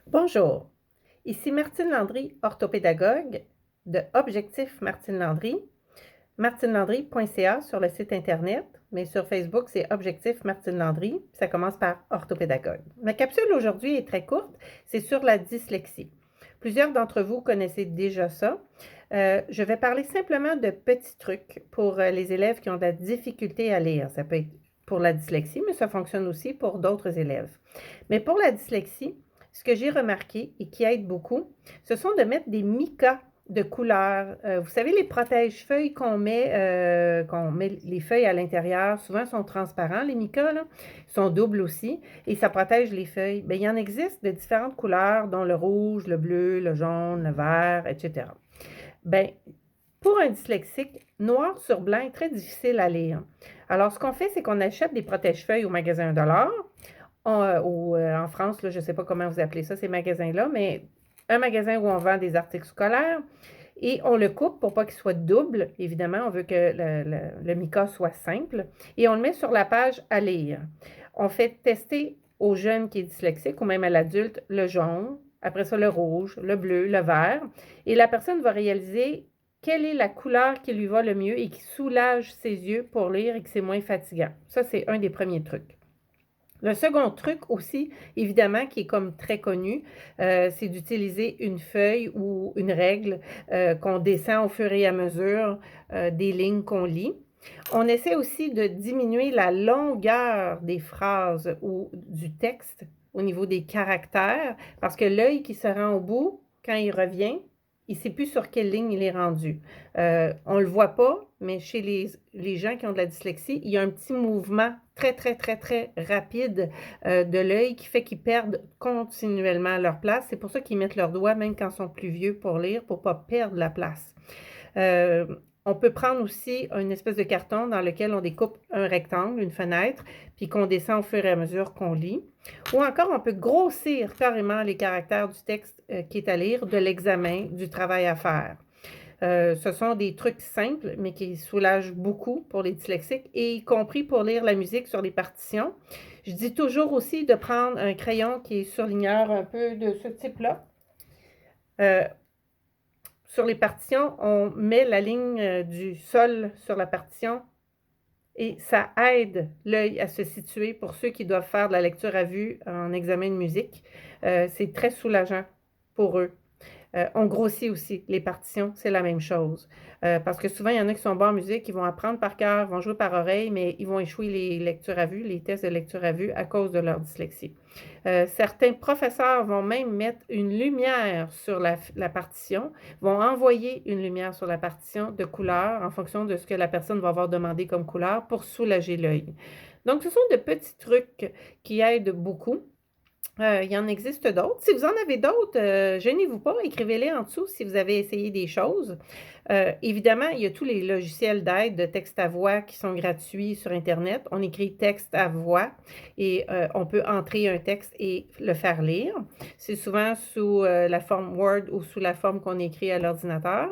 Bonjour, ici Martine Landry, orthopédagogue de Objectif Martine Landry, martinelandry.ca sur le site internet, mais sur Facebook, c'est Objectif Martine Landry, ça commence par orthopédagogue. Ma capsule aujourd'hui est très courte, c'est sur la dyslexie. Plusieurs d'entre vous connaissez déjà ça. Je vais parler simplement de petits trucs pour les élèves qui ont de la difficulté à lire. Ça peut être pour la dyslexie, mais ça fonctionne aussi pour d'autres élèves. Mais pour la dyslexie, ce que j'ai remarqué et qui aide beaucoup, ce sont de mettre des micas de couleurs. Vous savez, les protège-feuilles qu'on met les feuilles à l'intérieur, souvent sont transparents, les micas, là, sont doubles aussi, et ça protège les feuilles. Bien, il y en existe de différentes couleurs, dont le rouge, le bleu, le jaune, le vert, etc. Bien, pour un dyslexique, noir sur blanc est très difficile à lire. Alors, ce qu'on fait, c'est qu'on achète des protège-feuilles au magasin $1 ou en France, là, je ne sais pas comment vous appelez ça, ces magasins-là, mais un magasin où on vend des articles scolaires et on le coupe pour pas qu'il soit double. Évidemment, on veut que le mica soit simple et on le met sur la page à lire. On fait tester au jeune qui est dyslexique ou même à l'adulte le jaune, après ça le rouge, le bleu, le vert et la personne va réaliser quelle est la couleur qui lui va le mieux et qui soulage ses yeux pour lire et que c'est moins fatigant. Ça, c'est un des premiers trucs. Le second truc aussi, évidemment, qui est comme très connu, c'est d'utiliser une feuille ou une règle qu'on descend au fur et à mesure des lignes qu'on lit. On essaie aussi de diminuer la longueur des phrases ou du texte au niveau des caractères, parce que l'œil qui se rend au bout, quand il revient, il ne sait plus sur quelle ligne il est rendu. On ne le voit pas, mais chez les gens qui ont de la dyslexie, il y a un petit mouvement très, très, très, très rapide de l'œil qui fait qu'ils perdent continuellement leur place. C'est pour ça qu'ils mettent leurs doigts, même quand ils sont plus vieux, pour lire, pour ne pas perdre la place. On peut prendre aussi une espèce de carton dans lequel on découpe un rectangle, une fenêtre, puis qu'on descend au fur et à mesure qu'on lit. Ou encore, on peut grossir carrément les caractères du texte qui est à lire, de l'examen, du travail à faire. Ce sont des trucs simples, mais qui soulagent beaucoup pour les dyslexiques, et y compris pour lire la musique sur les partitions. Je dis toujours aussi de prendre un crayon qui est surligneur un peu de ce type-là. Sur les partitions, on met la ligne du sol sur la partition et ça aide l'œil à se situer pour ceux qui doivent faire de la lecture à vue en examen de musique. C'est très soulageant pour eux. On grossit aussi les partitions, c'est la même chose. Parce que souvent, il y en a qui sont bons en musique, ils vont apprendre par cœur, vont jouer par oreille, mais ils vont échouer les lectures à vue, les tests de lecture à vue à cause de leur dyslexie. Certains professeurs vont même mettre une lumière sur la partition, vont envoyer une lumière sur la partition de couleur en fonction de ce que la personne va avoir demandé comme couleur pour soulager l'œil. Donc, ce sont de petits trucs qui aident beaucoup. Il y en existe d'autres. Si vous en avez d'autres, gênez-vous pas, écrivez-les en dessous si vous avez essayé des choses. Évidemment, il y a tous les logiciels d'aide de texte à voix qui sont gratuits sur Internet. On écrit texte à voix et on peut entrer un texte et le faire lire. C'est souvent sous la forme Word ou sous la forme qu'on écrit à l'ordinateur.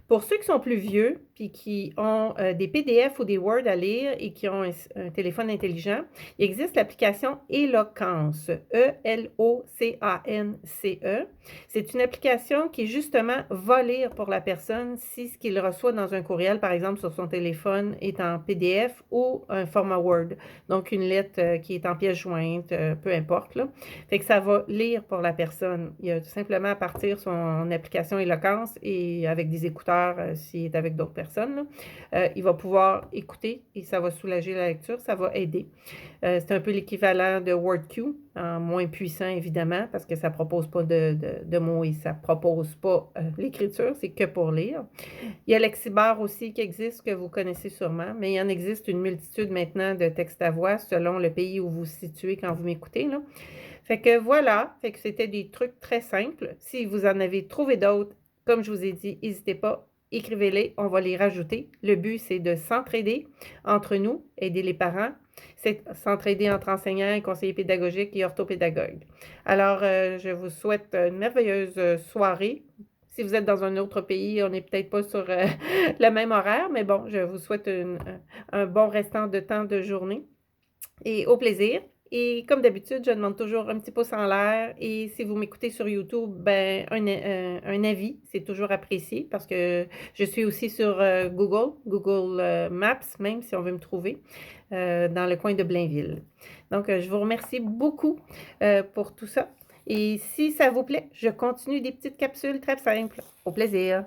Pour ceux qui sont plus vieux puis qui ont des PDF ou des Word à lire et qui ont un téléphone intelligent, il existe l'application Elocance, E-L-O-C-A-N-C-E. C'est une application qui, justement, va lire pour la personne si ce qu'il reçoit dans un courriel, par exemple sur son téléphone, est en PDF ou un format Word. Donc, une lettre qui est en pièce jointe, peu importe, là. Fait que ça va lire pour la personne. Il a tout simplement à partir son application Elocance et avec des écouteurs s'il est avec d'autres personnes, là, il va pouvoir écouter et ça va soulager la lecture, ça va aider. C'est un peu l'équivalent de WordQ, en moins puissant évidemment, parce que ça ne propose pas de mots et ça ne propose pas l'écriture, c'est que pour lire. Il y a Lexibar aussi qui existe, que vous connaissez sûrement, mais il y en existe une multitude maintenant de textes à voix selon le pays où vous vous situez quand vous m'écoutez, là. Fait que voilà, fait que c'était des trucs très simples. Si vous en avez trouvé d'autres, comme je vous ai dit, n'hésitez pas, écrivez-les, on va les rajouter. Le but, c'est de s'entraider entre nous, aider les parents, c'est s'entraider entre enseignants et conseillers pédagogiques et orthopédagogues. Alors, je vous souhaite une merveilleuse soirée. Si vous êtes dans un autre pays, on n'est peut-être pas sur le même horaire, mais bon, je vous souhaite un bon restant de temps de journée et au plaisir. Et comme d'habitude, je demande toujours un petit pouce en l'air et si vous m'écoutez sur YouTube, ben, un avis, c'est toujours apprécié parce que je suis aussi sur, Google, Maps, même si on veut me trouver, dans le coin de Blainville. Donc, je vous remercie beaucoup, pour tout ça et si ça vous plaît, je continue des petites capsules très simples. Au plaisir.